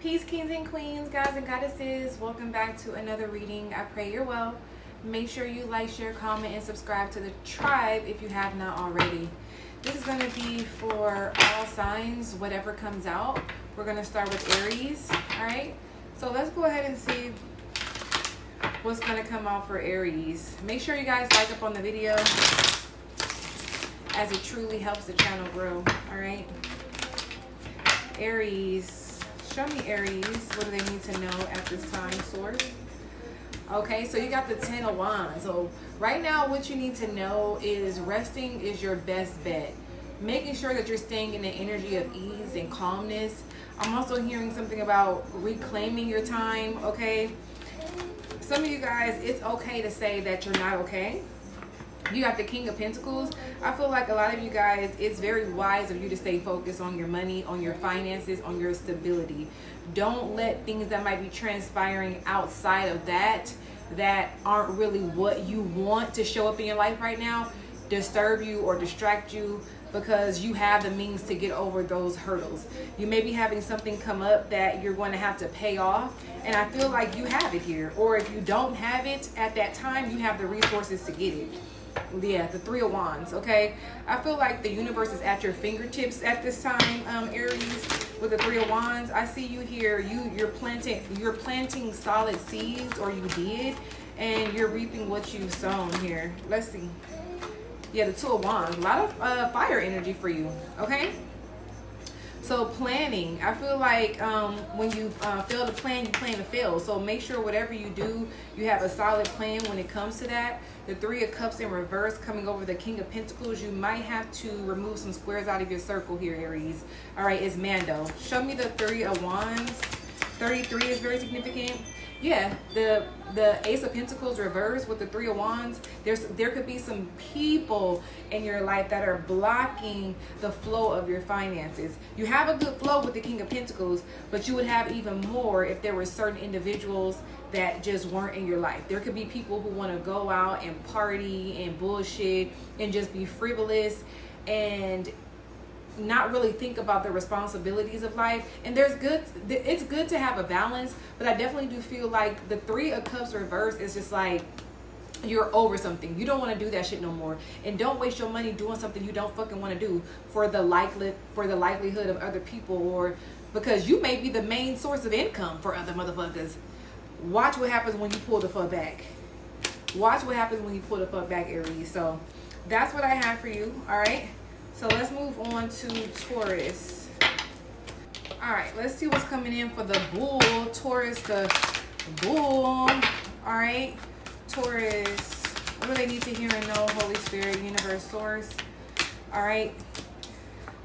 Peace, kings and queens, guys and goddesses. Welcome back to another reading. I pray you're well. Make sure you like, share, comment, and subscribe to the tribe if you have not already. This is going to be for all signs, whatever comes out. We're going to start with Aries, all right? So let's go ahead and see what's going to come out for Aries. Make sure you guys like up on the video as it truly helps the channel grow, all right? Aries. Show me Aries. What do they need to know at this time, source? Okay, so you got the 10 of Wands. So right now what you need to know is resting is your best bet. Making sure that you're staying in the energy of ease and calmness. I'm also hearing something about reclaiming your time, okay? Some of you guys, it's okay to say that you're not okay. You got the King of Pentacles. I feel like a lot of you guys, it's very wise of you to stay focused on your money, on your finances, on your stability. Don't let things that might be transpiring outside of that aren't really what you want to show up in your life right now disturb you or distract you, because you have the means to get over those hurdles. You may be having something come up that you're going to have to pay off, and I feel like you have it here. Or if you don't have it at that time, you have the resources to get it. Yeah, the 3 of Wands, okay? I feel like the universe is at your fingertips at this time, Aries, with the 3 of Wands. I see you here. You're planting solid seeds, or you did, and you're reaping what you've sown here. Let's see. Yeah, the 2 of Wands. A lot of fire energy for you, okay? So planning, I feel like when you fail to plan, you plan to fail. So make sure whatever you do, you have a solid plan when it comes to that. The 3 of Cups in reverse coming over the King of Pentacles. You might have to remove some squares out of your circle here, Aries. All right, it's Mando. Show me the 3 of Wands. 33 is very significant. Yeah, the Ace of Pentacles reverse with the 3 of Wands. There could be some people in your life that are blocking the flow of your finances. You have a good flow with the King of Pentacles, but you would have even more if there were certain individuals that just weren't in your life. There could be people who want to go out and party and bullshit and just be frivolous and not really think about the responsibilities of life. And it's good to have a balance, but I definitely do feel like the 3 of Cups reverse is just like you're over something. You don't want to do that shit no more, and don't waste your money doing something you don't fucking want to do for the likelihood of other people, or because you may be the main source of income for other motherfuckers. Watch what happens when you pull the fuck back. Watch what happens when you pull the fuck back, Aries. So that's what I have for you. All right, so let's move on to Taurus. All right, let's see what's coming in for the bull. Taurus, the bull. All right, Taurus, what do they need to hear and know? Holy Spirit, universe, source. All right,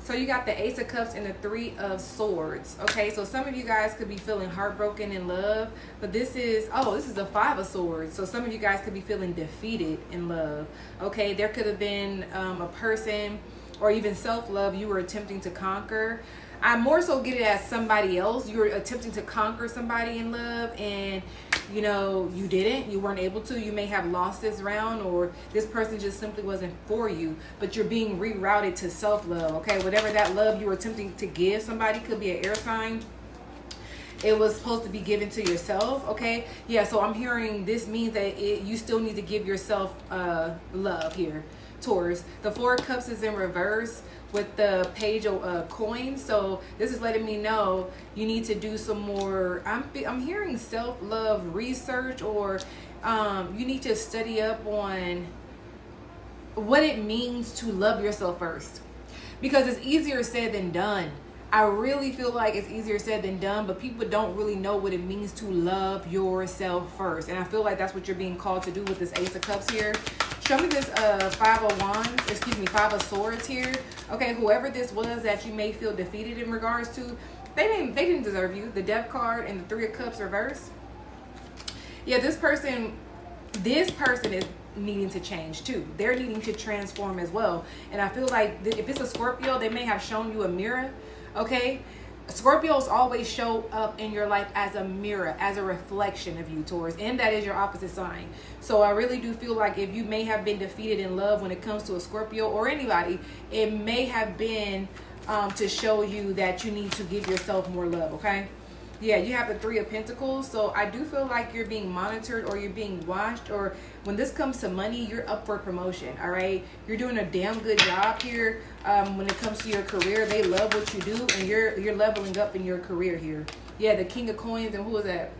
so you got the Ace of Cups and the 3 of Swords. Okay, so some of you guys could be feeling heartbroken in love, but this is the 5 of Swords. So some of you guys could be feeling defeated in love. Okay, there could have been a person or even self-love you were attempting to conquer. I more so get it as somebody else. You were attempting to conquer somebody in love, and you know you didn't. You weren't able to. You may have lost this round, or this person just simply wasn't for you, but you're being rerouted to self-love. Okay, whatever that love you were attempting to give somebody, could be an air sign, it was supposed to be given to yourself. Okay, yeah, so I'm hearing this means that you still need to give yourself love here, Taurus. The 4 of Cups is in reverse with the Page of Coins. So this is letting me know you need to do some more, I'm hearing self-love research, or you need to study up on what it means to love yourself first, because it's easier said than done. I really feel like it's easier said than done, but people don't really know what it means to love yourself first. And I feel like that's what you're being called to do with this Ace of Cups here. Show me this 5 of Swords here. Okay, whoever this was that you may feel defeated in regards to, they didn't deserve you. The Death card and the 3 of Cups reverse. Yeah, this person is needing to change too. They're needing to transform as well. And I feel like if it's a Scorpio, they may have shown you a mirror. Okay, Scorpios always show up in your life as a mirror, as a reflection of you, Taurus, and that is your opposite sign. So I really do feel like if you may have been defeated in love when it comes to a Scorpio or anybody, it may have been to show you that you need to give yourself more love. Okay, Yeah, you have the Three of Pentacles. So I do feel like you're being monitored or you're being watched, or when this comes to money, you're up for promotion. All right. You're doing a damn good job here. When it comes to your career, they love what you do, and you're leveling up in your career here. Yeah, the King of Coins, and who is that?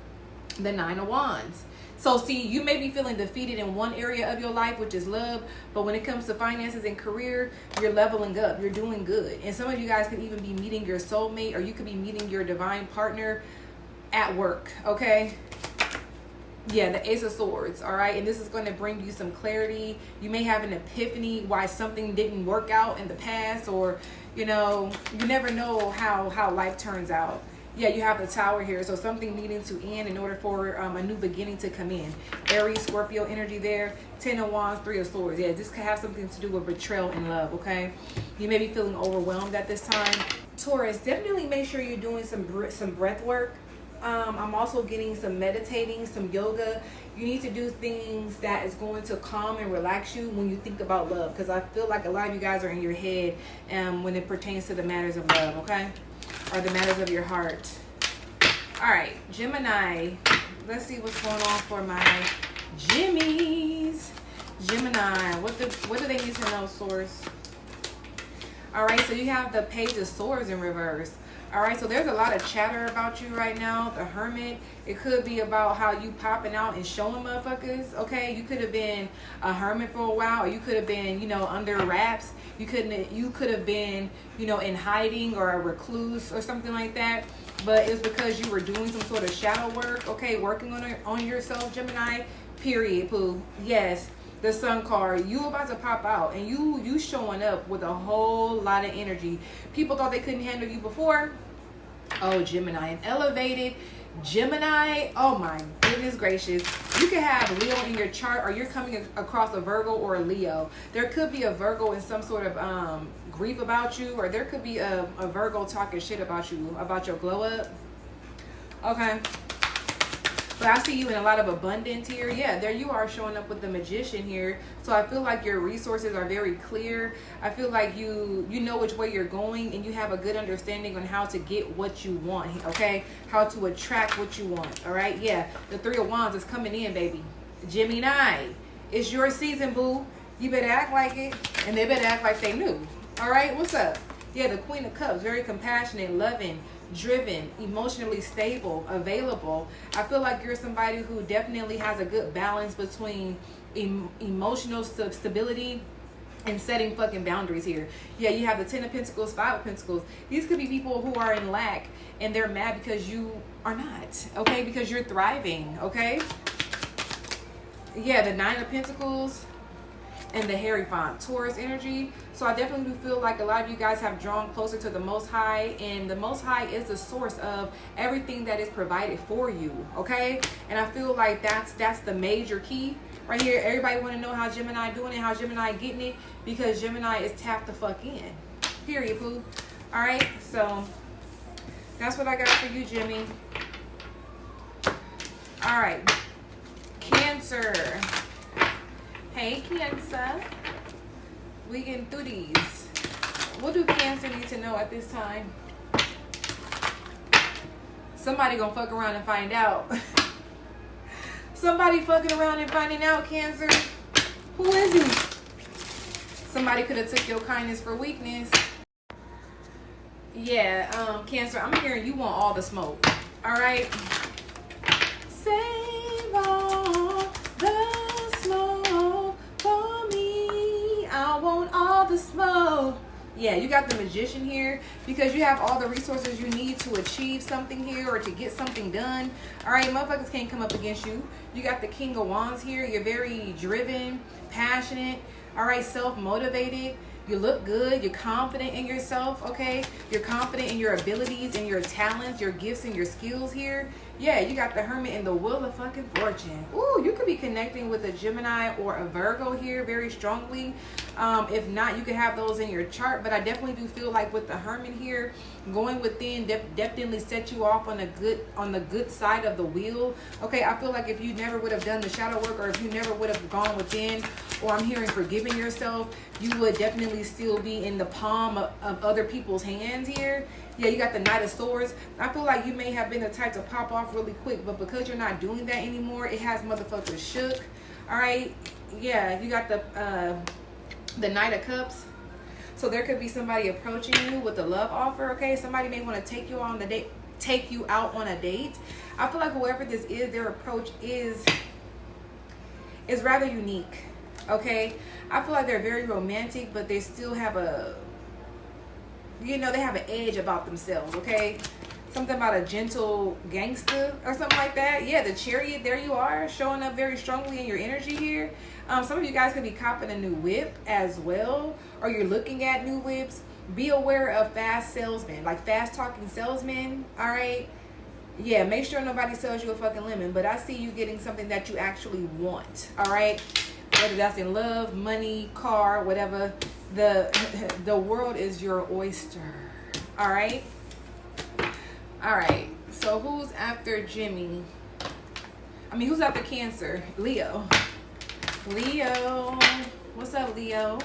The Nine of Wands. So see, you may be feeling defeated in one area of your life, which is love, but when it comes to finances and career, you're leveling up, you're doing good. And some of you guys could even be meeting your soulmate, or you could be meeting your divine partner at work, okay? Yeah, the Ace of Swords, all right? And this is going to bring you some clarity. You may have an epiphany why something didn't work out in the past, or, you know, you never know how life turns out. Yeah, you have the Tower here, so something needing to end in order for a new beginning to come in. Aries, Scorpio energy there. 10 of Wands, 3 of Swords. Yeah, this could have something to do with betrayal in love, okay? You may be feeling overwhelmed at this time. Taurus, definitely make sure you're doing some breath work. I'm also getting some meditating, some yoga. You need to do things that is going to calm and relax you when you think about love, because I feel like a lot of you guys are in your head when it pertains to the matters of love, okay? Or the matters of your heart. All right, Gemini. Let's see what's going on for my Jimmies. Gemini, what do they need to know, Source? All right, so you have the Page of Swords in reverse. All right, so there's a lot of chatter about you right now. The Hermit. It could be about how you popping out and showing motherfuckers, okay? You could have been a hermit for a while, or you could have been, you know, under wraps. You could have been, you know, in hiding or a recluse or something like that. But it's because you were doing some sort of shadow work, okay? Working on yourself, Gemini. Period, poo. Yes. The Sun card, you about to pop out, and you showing up with a whole lot of energy. People thought they couldn't handle you before. Oh, Gemini, an elevated Gemini. Oh my goodness gracious. You could have Leo in your chart, or you're coming across a Virgo or a Leo. There could be a Virgo in some sort of grief about you, or there could be a Virgo talking shit about you, about your glow up. Okay. But I see you in a lot of abundance here. Yeah, there you are showing up with the Magician here. So I feel like your resources are very clear. I feel like you know which way you're going, and you have a good understanding on how to get what you want, okay? How to attract what you want, all right? Yeah, the Three of Wands is coming in, baby. Gemini, it's your season, boo. You better act like it, and they better act like they knew. All right, what's up? Yeah, the Queen of Cups, very compassionate, loving, driven, emotionally stable, available. I feel like you're somebody who definitely has a good balance between emotional stability and setting fucking boundaries here. Yeah, you have the 10 of Pentacles, 5 of Pentacles. These could be people who are in lack, and they're mad because you are not, okay? Because you're thriving, okay? Yeah, the 9 of Pentacles and the Hierophant, Taurus energy. So I definitely do feel like a lot of you guys have drawn closer to the Most High, and the Most High is the source of everything that is provided for you, okay? And I feel like that's the major key right here. Everybody want to know how Gemini doing it, how Gemini getting it, because Gemini is tapped the fuck in. Period, boo. All right, so that's what I got for you, Jimmy. All right, Cancer. Hey, Cancer. We getting through these. What do Cancer need to know at this time? Somebody gonna fuck around and find out. Somebody fucking around and finding out, Cancer. Who is he? Somebody could have took your kindness for weakness. Yeah, Cancer, I'm hearing you want all the smoke. All right? Save all the smoke for me. I want all the smoke. Yeah, you got the Magician here because you have all the resources you need to achieve something here or to get something done. All right, motherfuckers can't come up against you. You got the King of Wands here. You're very driven, passionate, all right, self-motivated. You look good. You're confident in yourself, okay? You're confident in your abilities and your talents, your gifts and your skills here. Yeah, you got the Hermit and the Wheel of fucking Fortune. Ooh, you could be connecting with a Gemini or a Virgo here very strongly. If not, you could have those in your chart. But I definitely do feel like with the Hermit here, going within definitely set you off on the good side of the wheel. Okay, I feel like if you never would have done the shadow work, or if you never would have gone within, or I'm hearing forgiving yourself, you would definitely definitely still be in the palm of other people's hands here. Yeah, you got the Knight of Swords. I feel like you may have been the type to pop off really quick, but because you're not doing that anymore, it has motherfuckers shook. All right. Yeah, you got the Knight of Cups. So there could be somebody approaching you with a love offer. Okay, somebody may want to take you on the date, take you out on a date. I feel like whoever this is, their approach is rather unique. Okay, I feel like they're very romantic, but they still have a, you know, they have an edge about themselves. Okay, something about a gentle gangster or something like that. Yeah, the Chariot, there you are, showing up very strongly in your energy here. Some of you guys could be copping a new whip as well, or you're looking at new whips. Be aware of fast salesmen, like fast talking salesmen. All right. Yeah, make sure nobody sells you a fucking lemon, but I see you getting something that you actually want. All right. Whether that's in love, money, car, whatever. The world is your oyster. All right. All right. So who's after Jimmy? I mean, who's after Cancer? Leo. Leo. What's up, Leo?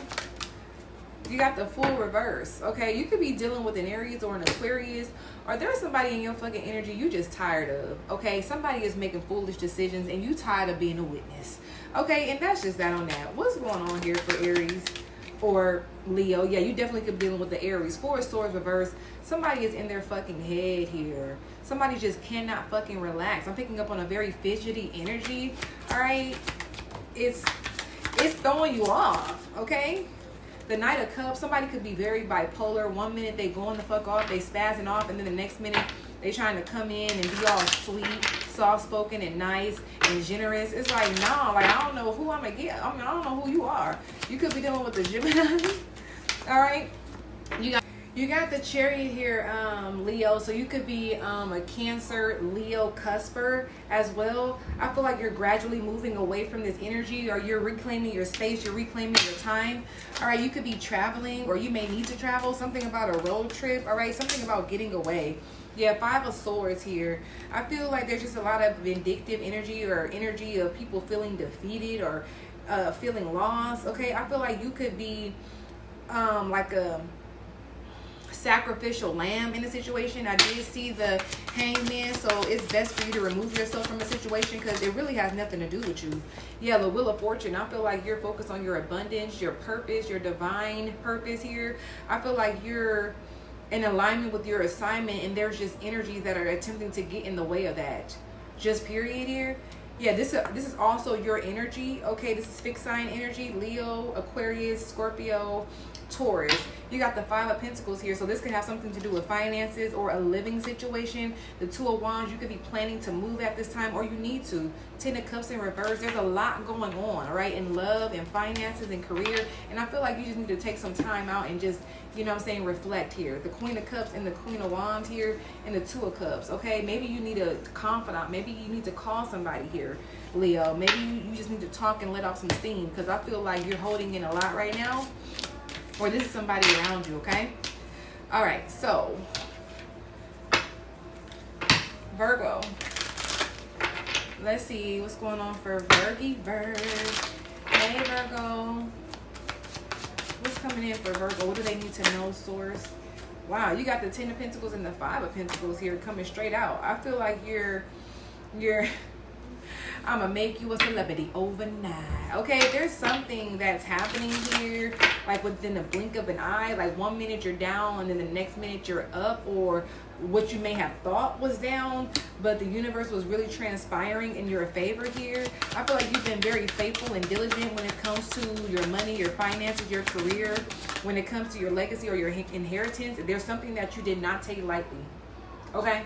You got the Fool reverse. Okay, you could be dealing with an Aries or an Aquarius, or there's somebody in your fucking energy you just tired of. Okay, somebody is making foolish decisions and you tired of being a witness. Okay, and that's just that on that. What's going on here for Aries or Leo? Yeah, you definitely could be dealing with the Aries. Four of Swords reverse. Somebody is in their fucking head here. Somebody just cannot fucking relax. I'm picking up on a very fidgety energy. All right, it's throwing you off. Okay. The Knight of Cups, somebody could be very bipolar. One minute they going the fuck off, they spazzing off, and then the next minute they trying to come in and be all sweet, soft-spoken, and nice, and generous. It's like, nah, like, I don't know who I'm gonna get. I mean, I don't know who you are. You could be dealing with the Gemini. All right? You got the Chariot here, Leo, so you could be a Cancer, Leo cusper as well. I feel like you're gradually moving away from this energy, or you're reclaiming your space, you're reclaiming your time. All right, you could be traveling, or you may need to travel, something about a road trip, all right, something about getting away. Yeah, Five of Swords here. I feel like there's just a lot of vindictive energy, or energy of people feeling defeated, or feeling lost. Okay, I feel like you could be like a sacrificial lamb in a situation. I did see the Hangman, so it's best for you to remove yourself from a situation because it really has nothing to do with you. Yeah, the Wheel of Fortune. I feel like you're focused on your abundance, your purpose, your divine purpose here. I feel like you're in alignment with your assignment, and there's just energies that are attempting to get in the way of that. Just period here. Yeah, this is also your energy. Okay, this is fixed sign energy. Leo, Aquarius, Scorpio, Taurus. You got the Five of Pentacles here, so this could have something to do with finances or a living situation. The Two of Wands, you could be planning to move at this time, or you need to. Ten of Cups in reverse. There's a lot going on, all right, in love and finances and career, and I feel like you just need to take some time out and just, you know what I'm saying, reflect here. The Queen of Cups and the Queen of Wands here, and the Two of Cups. Okay, maybe you need a confidant. Maybe you need to call somebody here, Leo. Maybe you just need to talk and let off some steam, because I feel like you're holding in a lot right now, or this is somebody around you. Okay, all right, so Virgo, let's see what's going on for Virgie Virg. Hey Virgo, what's coming in for Virgo? What do they need to know, source? Wow, you got the Ten of Pentacles and the Five of Pentacles here coming straight out. I feel like you're I'm gonna make you a celebrity overnight. Okay, there's something that's happening here, like within the blink of an eye. Like one minute you're down, and then the next minute you're up, or what you may have thought was down, but the universe was really transpiring in your favor here. I feel like you've been very faithful and diligent when it comes to your money, your finances, your career, when it comes to your legacy or your inheritance. There's something that you did not take lightly. Okay?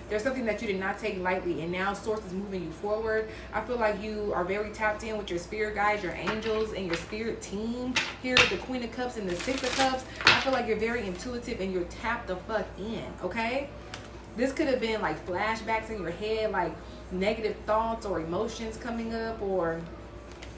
There's something that you did not take lightly, and now Source is moving you forward. I feel like you are very tapped in with your spirit guides, your angels, and your spirit team. Here, the Queen of Cups and the Six of Cups. I feel like you're very intuitive and you're tapped the fuck in, okay? This could have been like flashbacks in your head, like negative thoughts or emotions coming up, or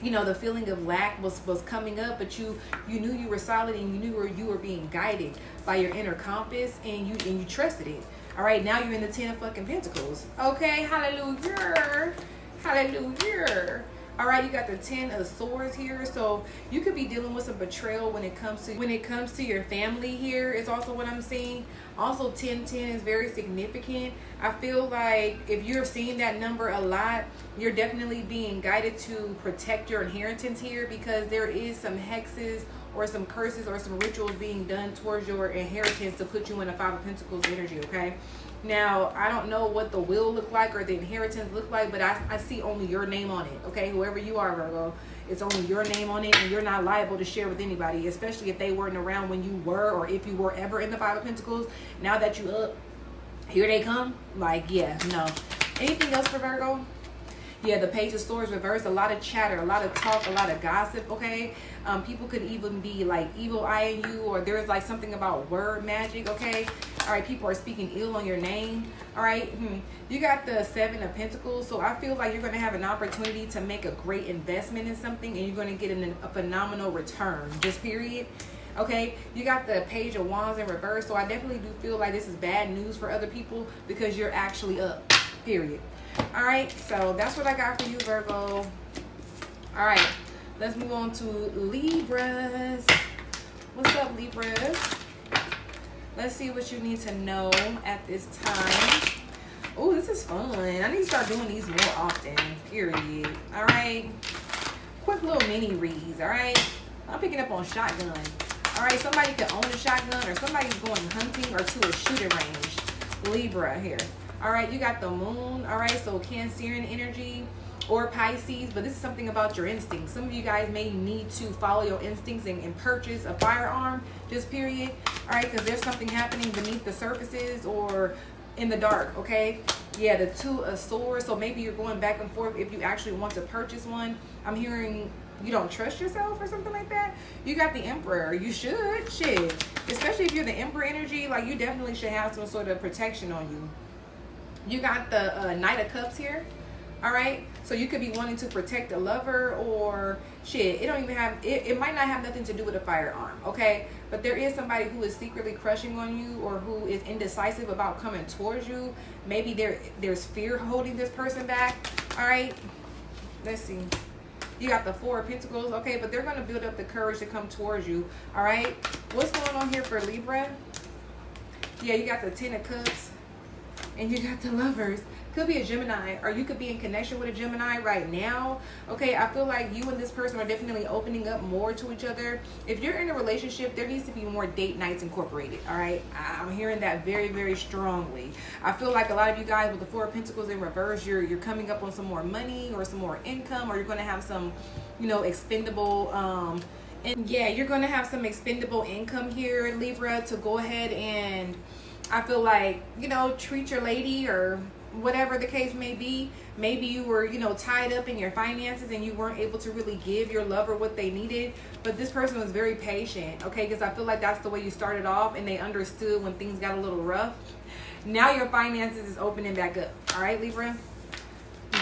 you know, the feeling of lack was coming up, but you knew you were solid, and you knew you were being guided by your inner compass, and you trusted it. All right, now you're in the Ten of fucking Pentacles. Okay, hallelujah, hallelujah. All right, you got the 10 of Swords here, so you could be dealing with some betrayal when it comes to your family here. Is also what I'm seeing. Also, 1010 is very significant. I feel like if you're seeing that number a lot, you're definitely being guided to protect your inheritance here, because there is some hexes or some curses or some rituals being done towards your inheritance to put you in a Five of Pentacles energy. Okay. Now, I don't know what the will look like or the inheritance look like, but I see only your name on it, okay? Whoever you are, Virgo, it's only your name on it, and you're not liable to share with anybody, especially if they weren't around when you were, or if you were ever in the Five of Pentacles. Now that you up, here they come. Like, yeah, no. Anything else for Virgo? Yeah, the Page of Swords reversed. A lot of chatter, a lot of talk, a lot of gossip, okay? People could even be like evil eyeing you, or there's like something about word magic, okay? All right, people are speaking ill on your name, all right? You got the 7 of Pentacles, so I feel like you're going to have an opportunity to make a great investment in something, and you're going to get a phenomenal return, just period. Okay, you got the Page of Wands in reverse, so I definitely do feel like this is bad news for other people because you're actually up, period. All right, so that's what I got for you, Virgo. All right, let's move on to Libras. What's up, Libras? Let's see what you need to know at this time. Oh, this is fun. I need to start doing these more often, period. All right, quick little mini reads, all right? I'm picking up on shotgun. All right, somebody could own a shotgun, or somebody's going hunting or to a shooting range. Libra here. All right, you got the moon. All right, so Cancerian energy or Pisces, but this is something about your instincts. Some of you guys may need to follow your instincts and purchase a firearm, just period. All right, because there's something happening beneath the surfaces or in the dark, okay? Yeah, the 2 of Swords, so maybe you're going back and forth if you actually want to purchase one. I'm hearing you don't trust yourself or something like that. You got the Emperor. You should, shit. Especially if you're the Emperor energy, like you definitely should have some sort of protection on you. You got the Knight of Cups here. All right, so you could be wanting to protect a lover, or shit, it don't even have it might not have nothing to do with a firearm, okay? But there is somebody who is secretly crushing on you, or who is indecisive about coming towards you. Maybe there's fear holding this person back. All right, let's see. You got the 4 of Pentacles, okay, but they're going to build up the courage to come towards you. All right, what's going on here for Libra? Yeah, you got the 10 of Cups, and you got the Lovers. Could be a Gemini, or you could be in connection with a Gemini right now. Okay, I feel like you and this person are definitely opening up more to each other. If you're in a relationship, there needs to be more date nights incorporated. All right, I'm hearing that very, very strongly. I feel like a lot of you guys with the 4 of Pentacles in reverse, you're coming up on some more money or some more income, or you're going to have some, you know, expendable and yeah, you're going to have some expendable income here, Libra, to go ahead and, I feel like, you know, treat your lady, or whatever the case may be. Maybe you were, you know, tied up in your finances and you weren't able to really give your lover what they needed, but this person was very patient, okay? Because I feel like that's the way you started off, and they understood when things got a little rough. Now your finances is opening back up. All right, Libra?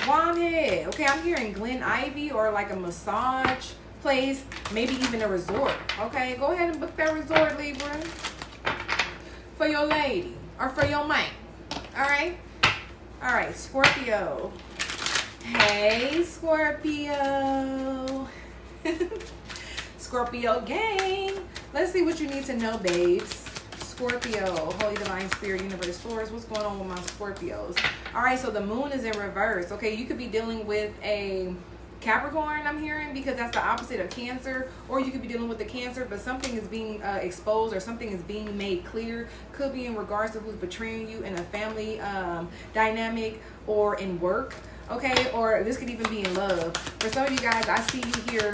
Wand head. Okay, I'm hearing Glen Ivy, or like a massage place, maybe even a resort. Okay, go ahead and book that resort, Libra, for your lady or for your man. All right? All right, Scorpio. Hey, Scorpio. Scorpio gang. Let's see what you need to know, babes. Scorpio, Holy Divine Spirit, Universe, Source. What's going on with my Scorpios? All right, so the moon is in reverse. Okay, you could be dealing with a Capricorn, I'm hearing, because that's the opposite of Cancer, or you could be dealing with the Cancer, but something is being exposed, or something is being made clear. Could be in regards to who's betraying you in a family dynamic, or in work, okay? Or this could even be in love. For some of you guys, I see you here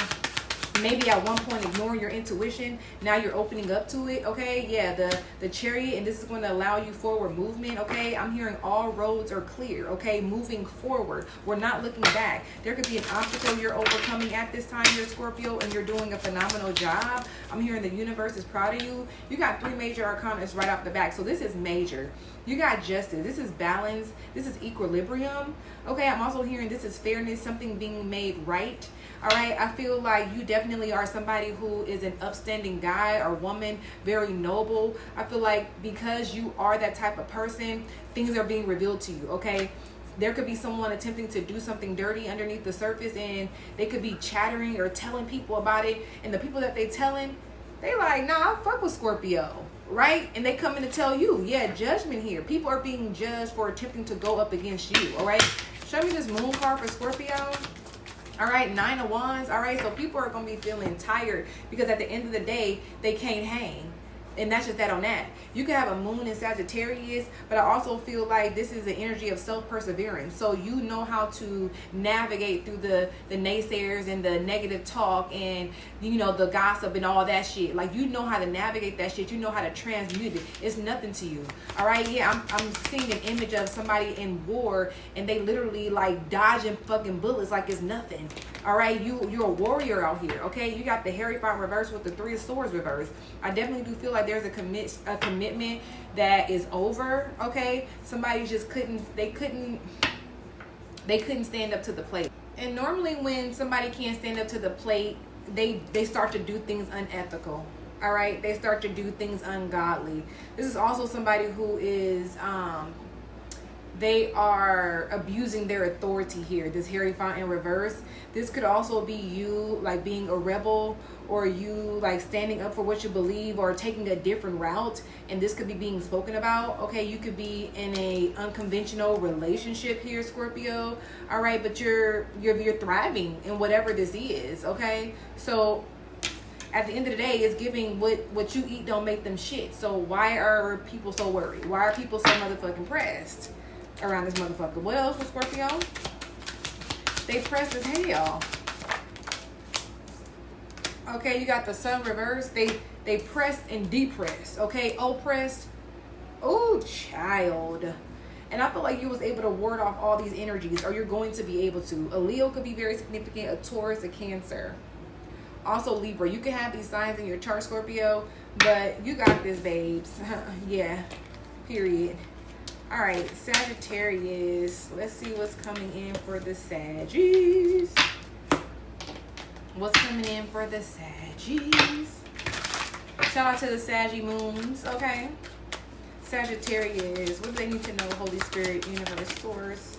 maybe at one point ignoring your intuition. Now you're opening up to it, okay? Yeah, the Chariot, and this is going to allow you forward movement, okay? I'm hearing all roads are clear, okay? Moving forward. We're not looking back. There could be an obstacle you're overcoming at this time, you're Scorpio, and you're doing a phenomenal job. I'm hearing the universe is proud of you. You got 3 major arcana right off the back, so this is major. You got justice. This is balance. This is equilibrium, okay? I'm also hearing this is fairness, something being made right. All right, I feel like you definitely are somebody who is an upstanding guy or woman, very noble. I feel like because you are that type of person, things are being revealed to you, okay? There could be someone attempting to do something dirty underneath the surface, and they could be chattering or telling people about it. And the people that they telling, they like, nah, I fuck with Scorpio, right? And they come in to tell you, yeah, judgment here. People are being judged for attempting to go up against you, all right? Show me this moon card for Scorpio. All right, 9 of Wands. All right, so people are going to be feeling tired because at the end of the day, they can't hang. And that's just that on that. You can have a moon in Sagittarius, but I also feel like this is the energy of self-perseverance. So you know how to navigate through the naysayers and the negative talk and, you know, the gossip and all that shit. Like, you know how to navigate that shit. You know how to transmute it. It's nothing to you. All right, yeah, I'm seeing an image of somebody in war and they literally like dodging fucking bullets like it's nothing. All right, you're a warrior out here, okay? You got the Hierophant reverse with the 3 of Swords reverse. I definitely do feel like there's a commitment that is over, okay? Somebody just couldn't stand up to the plate. And normally when somebody can't stand up to the plate, they start to do things unethical. All right, they start to do things ungodly. This is also somebody who is they are abusing their authority here. This Hierophant in reverse. This could also be you like being a rebel, or you like standing up for what you believe, or taking a different route, and this could be being spoken about. Okay, you could be in a unconventional relationship here, Scorpio. All right, but you're thriving in whatever this is. Okay, so at the end of the day, it's giving what you eat don't make them shit. So why are people so worried? Why are people so motherfucking pressed around this motherfucker? What else with Scorpio? They pressed as hell. Okay, you got the Sun reverse. They pressed and depressed. Okay, oppressed. Oh, child. And I feel like you was able to ward off all these energies, or you're going to be able to. A Leo could be very significant. A Taurus, a Cancer. Also Libra. You can have these signs in your chart, Scorpio, but you got this, babes. Yeah, period. All right, Sagittarius. Let's see what's coming in for the Saggies. What's coming in for the Saggies? Shout out to the Saggy moons, okay? Sagittarius. What do they need to know? Holy Spirit, Universe, Source.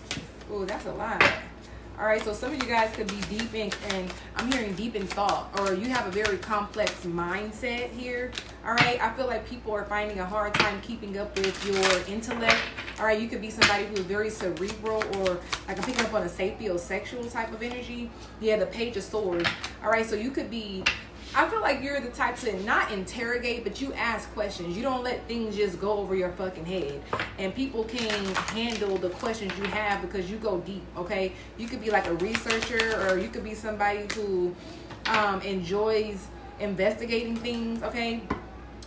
Ooh, that's a lot. All right, so some of you guys could be deep in, and I'm hearing deep in thought, or you have a very complex mindset here. All right, I feel like people are finding a hard time keeping up with your intellect. All right, you could be somebody who is very cerebral, or like I'm picking up on a sapiosexual type of energy. Yeah, the Page of Swords. All right, so you could be, I feel like you're the type to not interrogate, but you ask questions. You don't let things just go over your fucking head. And people can handle the questions you have because you go deep, okay? You could be like a researcher, or you could be somebody who enjoys investigating things, okay?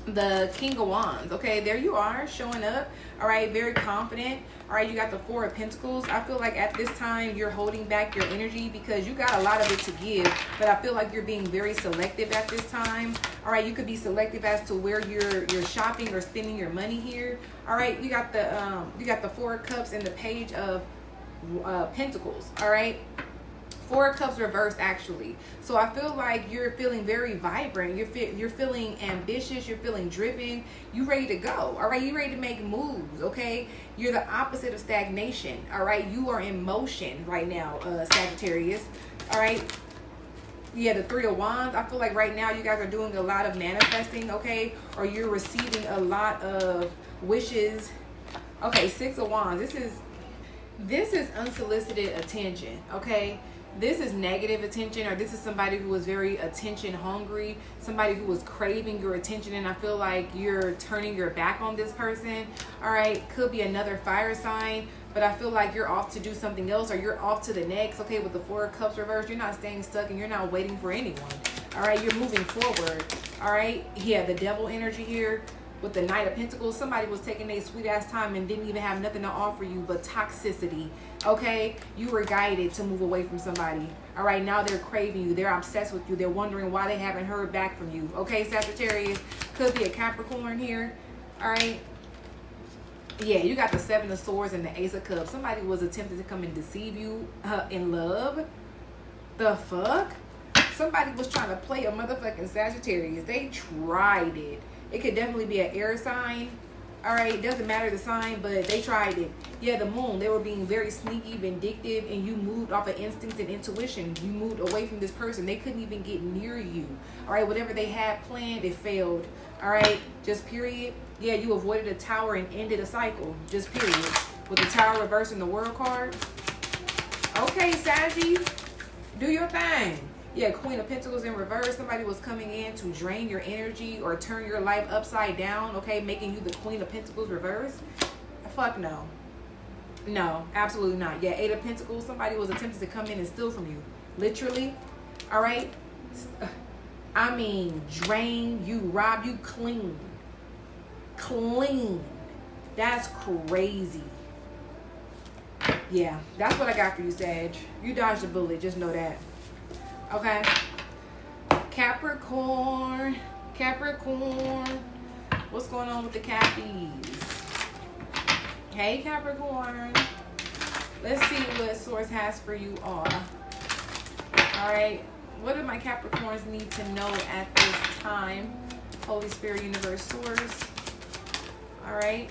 The King of Wands, okay? There you are, showing up, all right? Very confident. All right, you got the 4 of Pentacles. I feel like at this time you're holding back your energy because you got a lot of it to give, but I feel like you're being very selective at this time. All right, you could be selective as to where you're shopping or spending your money here. All right, you got the 4 of Cups and the Page of Pentacles. All right. 4 of Cups reversed, actually. So I feel like you're feeling very vibrant. You're feeling ambitious. You're feeling driven. You ready to go. All right. You ready to make moves. Okay. You're the opposite of stagnation. All right. You are in motion right now, Sagittarius. All right. Yeah, the 3 of Wands. I feel like right now you guys are doing a lot of manifesting. Okay. Or you're receiving a lot of wishes. Okay. 6 of Wands. This is unsolicited attention. Okay. This is negative attention, or this is somebody who is very attention hungry, somebody who is craving your attention, and I feel like you're turning your back on this person. All right, could be another fire sign, but I feel like you're off to do something else, or you're off to the next. Okay, with the 4 of Cups reversed, you're not staying stuck and you're not waiting for anyone. All right, you're moving forward. All right, yeah, the Devil energy here. With the Knight of Pentacles, somebody was taking a sweet ass time and didn't even have nothing to offer you but toxicity. Okay, you were guided to move away from somebody. All right, now they're craving you. They're obsessed with you. They're wondering why they haven't heard back from you. Okay, Sagittarius, could be a Capricorn here. All right. Yeah, you got the 7 of Swords and the Ace of Cups. Somebody was attempting to come and deceive you in love. The fuck? Somebody was trying to play a motherfucking Sagittarius. They tried it. It could definitely be an air sign. All right, it doesn't matter the sign, but they tried it. Yeah, the moon, they were being very sneaky, vindictive, and you moved off of instinct and intuition. You moved away from this person. They couldn't even get near you. All right, whatever they had planned, it failed. All right, just period. Yeah, you avoided a tower and ended a cycle. Just period. With the tower reverse and the world card. Okay, Saggy, do your thing. Yeah, Queen of Pentacles in reverse. Somebody was coming in to drain your energy or turn your life upside down, okay, making you the Queen of Pentacles reverse. Fuck no. No, absolutely not. Yeah, Eight of Pentacles. Somebody was attempting to come in and steal from you. Literally. All right. I mean, drain you, rob you, clean. Clean. That's crazy. Yeah, that's what I got for you, Sag. You dodged a bullet. Just know that. Okay. Capricorn. Capricorn. What's going on with the Cappies? Hey, Capricorn. Let's see what Source has for you all. All right. What do my Capricorns need to know at this time? Holy Spirit, Universe, Source. All right.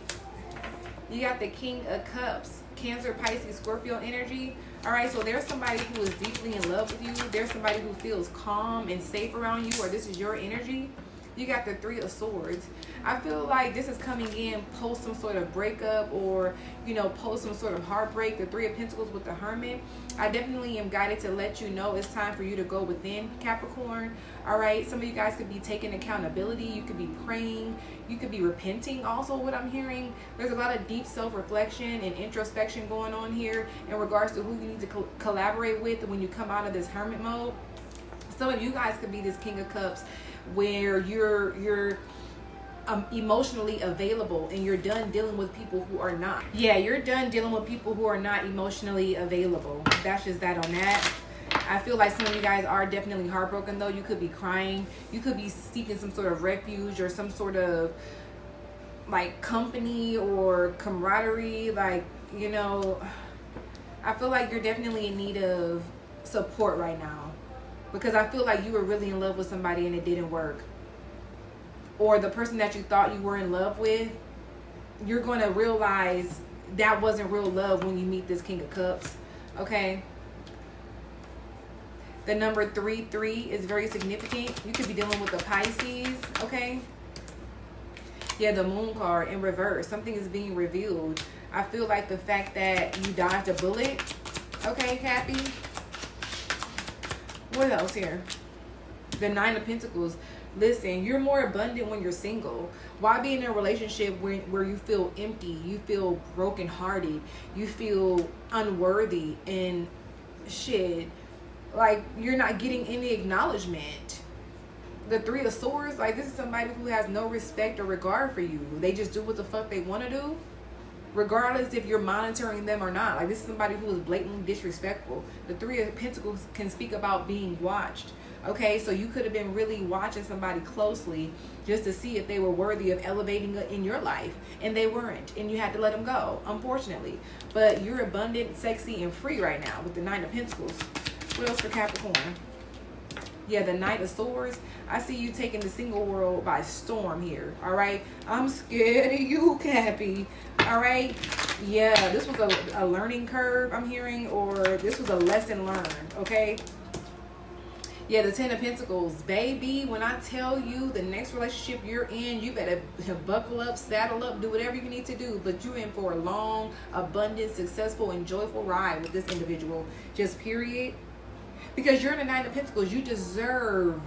You got the King of Cups. Cancer, Pisces, Scorpio energy. All right, so there's somebody who is deeply in love with you. There's somebody who feels calm and safe around you, or this is your energy. You got the Three of Swords. I feel like this is coming in post some sort of breakup or, you know, post some sort of heartbreak. The Three of Pentacles with the Hermit. I definitely am guided to let you know it's time for you to go within, Capricorn. All right, some of you guys could be taking accountability. You could be praying. You could be repenting. Also, what I'm hearing, there's a lot of deep self-reflection and introspection going on here in regards to who you need to collaborate with when you come out of this hermit mode. Some of you guys could be this King of Cups where you're emotionally available and you're done dealing with people who are not. Yeah, you're done dealing with people who are not emotionally available. That's just that on that. I feel like some of you guys are definitely heartbroken though. You could be crying. You could be seeking some sort of refuge or some sort of like company or camaraderie. Like, you know, I feel like you're definitely in need of support right now. Because I feel like you were really in love with somebody and it didn't work. Or the person that you thought you were in love with, you're going to realize that wasn't real love when you meet this King of Cups. Okay? The number 33 is very significant. You could be dealing with a Pisces. Okay? Yeah, the Moon card in reverse. Something is being revealed. I feel like the fact that you dodged a bullet. Okay, Cappy? What else here? The Nine of Pentacles. Listen, you're more abundant when you're single. Why be in a relationship where you feel empty, you feel brokenhearted, you feel unworthy and shit? Like, you're not getting any acknowledgement. The Three of Swords, like, this is somebody who has no respect or regard for you. They just do what the fuck they want to do, regardless if you're monitoring them or not. Like, this is somebody who is blatantly disrespectful. The Three of Pentacles can speak about being watched. Okay, so you could have been really watching somebody closely just to see if they were worthy of elevating in your life, and they weren't, and you had to let them go, unfortunately. But you're abundant, sexy, and free right now with the Nine of Pentacles. What else for Capricorn? Yeah, the Knight of Swords. I see you taking the single world by storm here. All right, I'm scared of you, Cappy. All right, yeah, this was a learning curve I'm hearing, or this was a lesson learned. Okay. Yeah, the Ten of Pentacles. Baby, when I tell you the next relationship you're in, you better buckle up, saddle up, do whatever you need to do. But you're in for a long, abundant, successful, and joyful ride with this individual. Just period. Because you're in the Nine of Pentacles. You deserve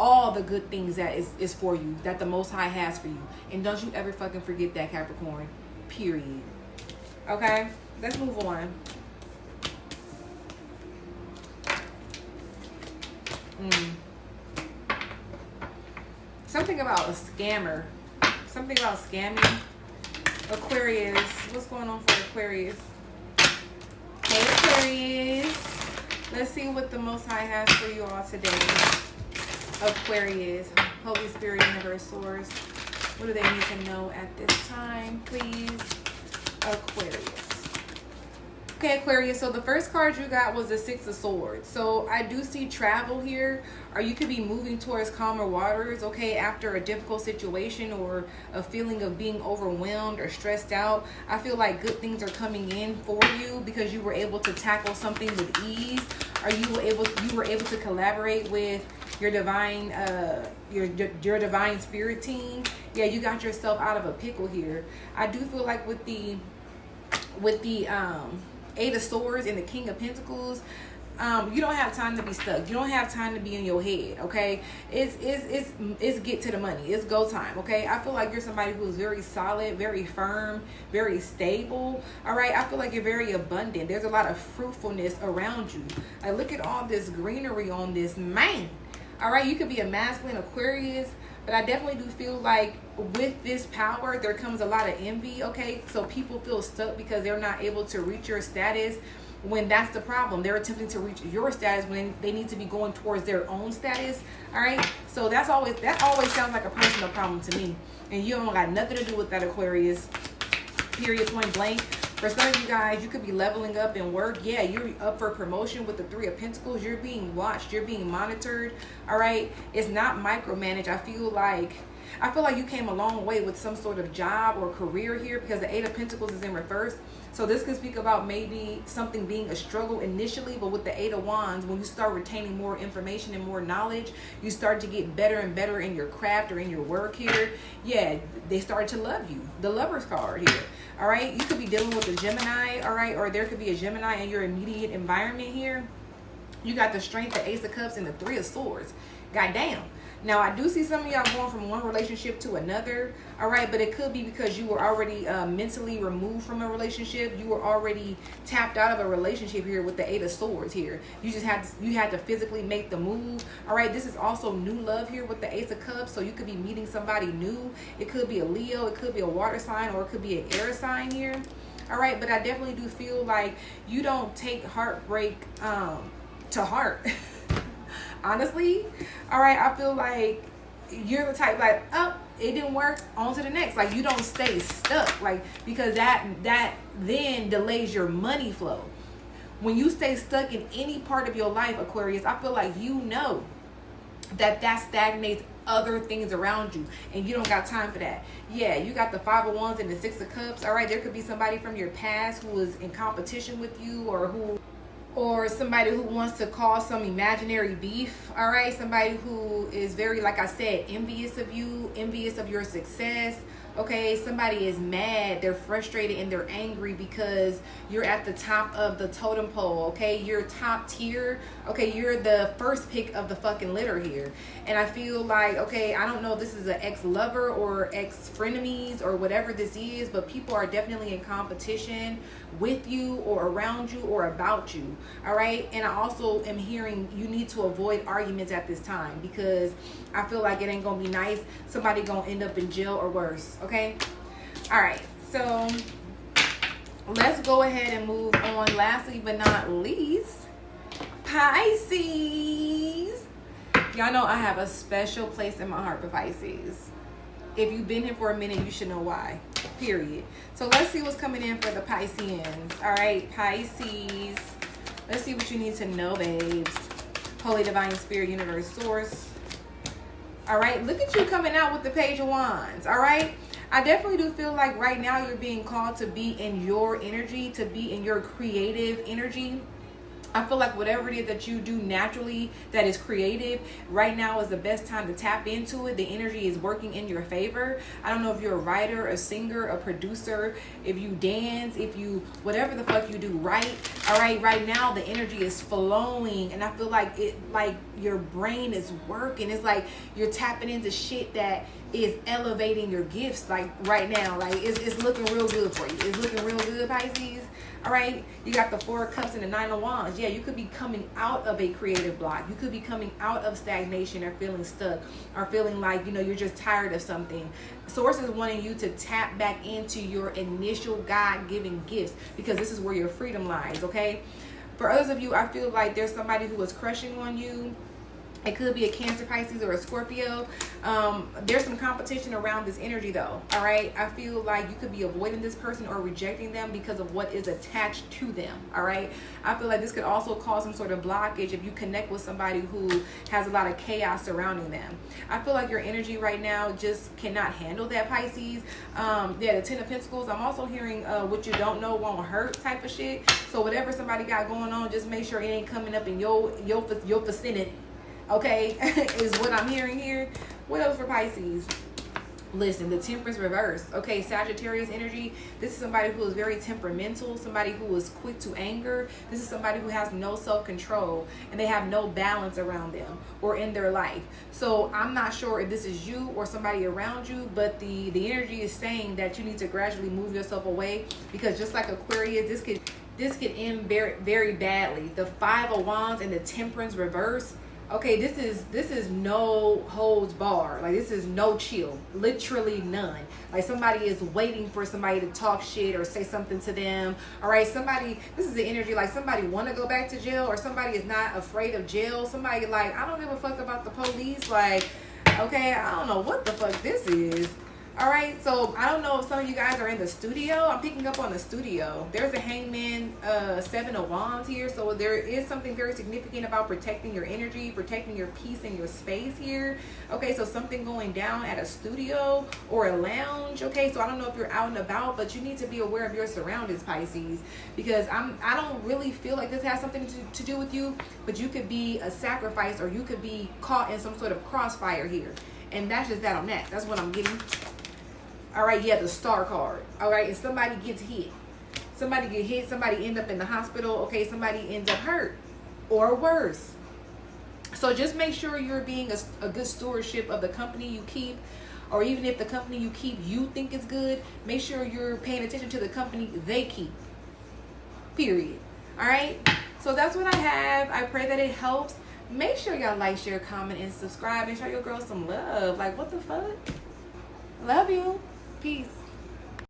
all the good things that is for you, that the Most High has for you. And don't you ever fucking forget that, Capricorn. Period. Okay? Let's move on. Something about a scammer. Something about scamming. Aquarius. What's going on for Aquarius? Hey, Aquarius. Let's see what the Most High has for you all today. Aquarius. Holy Spirit, Universe, Source. What do they need to know at this time, please? Aquarius. Okay, Aquarius, so the first card you got was the Six of Swords. So I do see travel here, or you could be moving towards calmer waters, okay, after a difficult situation or a feeling of being overwhelmed or stressed out. I feel like good things are coming in for you because you were able to tackle something with ease, or you were able to collaborate with your divine your divine spirit team. Yeah, you got yourself out of a pickle here. I do feel like with the Eight of Swords and the King of Pentacles, you don't have time to be stuck. You don't have time to be in your head, okay? It's get to the money. It's go time, okay? I feel like you're somebody who's very solid, very firm, very stable, all right? I feel like you're very abundant. There's a lot of fruitfulness around you. Like, look at all this greenery on this man, all right? You could be a masculine Aquarius, but I definitely do feel like with this power, there comes a lot of envy, okay? So people feel stuck because they're not able to reach your status when that's the problem. They're attempting to reach your status when they need to be going towards their own status, all right? So that always sounds like a personal problem to me. And you don't got nothing to do with that, Aquarius, period, point blank. For some of you guys, you could be leveling up in work. Yeah, you're up for promotion with the Three of Pentacles. You're being watched. You're being monitored. All right. It's not micromanaged. I feel like you came a long way with some sort of job or career here because the Eight of Pentacles is in reverse. So this could speak about maybe something being a struggle initially, but with the Eight of Wands, when you start retaining more information and more knowledge, you start to get better and better in your craft or in your work here. Yeah, they start to love you. The Lover's card here. All right, you could be dealing with a Gemini, all right, or there could be a Gemini in your immediate environment here. You got the Strength, the Ace of Cups, and the Three of Swords. Goddamn. Now, I do see some of y'all going from one relationship to another, all right? But it could be because you were already mentally removed from a relationship. You were already tapped out of a relationship here with the Eight of Swords here. You had to physically make the move, all right? This is also new love here with the Ace of Cups, so you could be meeting somebody new. It could be a Leo, it could be a water sign, or it could be an air sign here, all right? But I definitely do feel like you don't take heartbreak to heart. Honestly, all right, I feel like you're the type like, oh, it didn't work, on to the next. Like, you don't stay stuck, like, because that then delays your money flow. When you stay stuck in any part of your life, Aquarius, I feel like you know that stagnates other things around you, and you don't got time for that. Yeah, you got the Five of Wands and the Six of Cups, all right? There could be somebody from your past who is in competition with you, or somebody who wants to cause some imaginary beef, all right? Somebody who is very, like I said, envious of you, envious of your success, okay? Somebody is mad, they're frustrated, and they're angry because you're at the top of the totem pole, okay? You're top tier, okay? You're the first pick of the fucking litter here. And I feel like, okay, I don't know if this is an ex-lover or ex-frenemies or whatever this is, but people are definitely in competition with you or around you or about you, all right? And I also am hearing you need to avoid arguments at this time because I feel like it ain't gonna be nice. Somebody gonna end up in jail or worse, okay? All right, so let's go ahead and move on. Lastly but not least, Pisces. Y'all know I have a special place in my heart for Pisces. If you've been here for a minute, you should know why, period. So let's see what's coming in for the Pisceans. All right, Pisces. Let's see what you need to know, babes. Holy Divine Spirit, Universe, Source. All right, look at you coming out with the Page of Wands, all right? I definitely do feel like right now you're being called to be in your energy, to be in your creative energy. I feel like whatever it is that you do naturally that is creative, right now is the best time to tap into it. The energy is working in your favor. I don't know if you're a writer, a singer, a producer, if you dance, if you, whatever the fuck you do, right? All right, right now the energy is flowing, and I feel like your brain is working. It's like you're tapping into shit that is elevating your gifts, like right now. Like it's looking real good for you. It's looking real good, Pisces. All right, you got the Four of Cups and the Nine of Wands. Yeah, you could be coming out of a creative block. You could be coming out of stagnation or feeling stuck or feeling like, you know, you're just tired of something. Source is wanting you to tap back into your initial God-given gifts because this is where your freedom lies, okay? For others of you, I feel like there's somebody who is crushing on you. It could be a Cancer, Pisces, or a Scorpio. There's some competition around this energy though, all right? I feel like you could be avoiding this person or rejecting them because of what is attached to them, all right? I feel like this could also cause some sort of blockage if you connect with somebody who has a lot of chaos surrounding them. I feel like your energy right now just cannot handle that, Pisces. Yeah, the Ten of Pentacles. I'm also hearing what you don't know won't hurt type of shit. So whatever somebody got going on, just make sure it ain't coming up in your vicinity. Okay, is what I'm hearing here. What else for Pisces? Listen, the Temperance reverse. Okay, Sagittarius energy. This is somebody who is very temperamental, somebody who is quick to anger. This is somebody who has no self-control and they have no balance around them or in their life. So I'm not sure if this is you or somebody around you, but the energy is saying that you need to gradually move yourself away, because just like Aquarius, this could end very, very badly. The Five of Wands and the Temperance reverse. Okay, this is no holds bar. Like, this is no chill. Literally none. Like, somebody is waiting for somebody to talk shit or say something to them. All right, this is the energy like somebody want to go back to jail, or somebody is not afraid of jail. Somebody like, I don't give a fuck about the police. Like, okay, I don't know what the fuck this is. All right, so I don't know if some of you guys are in the studio. I'm picking up on the studio. There's a Hangman, Seven of Wands here. So there is something very significant about protecting your energy, protecting your peace and your space here. Okay, so something going down at a studio or a lounge. Okay, so I don't know if you're out and about, but you need to be aware of your surroundings, Pisces, because I don't really feel like this has something to do with you, but you could be a sacrifice, or you could be caught in some sort of crossfire here. And that's just that on that. That's what I'm getting. All right, yeah, the Star card. All right, and somebody gets hit. Somebody get hit, somebody end up in the hospital. Okay, somebody ends up hurt or worse. So just make sure you're being a good stewardship of the company you keep, or even if the company you keep you think is good, make sure you're paying attention to the company they keep. Period. All right, so that's what I have. I pray that it helps. Make sure y'all like, share, comment, and subscribe, and show your girl some love. Like, what the fuck? Love you. Peace.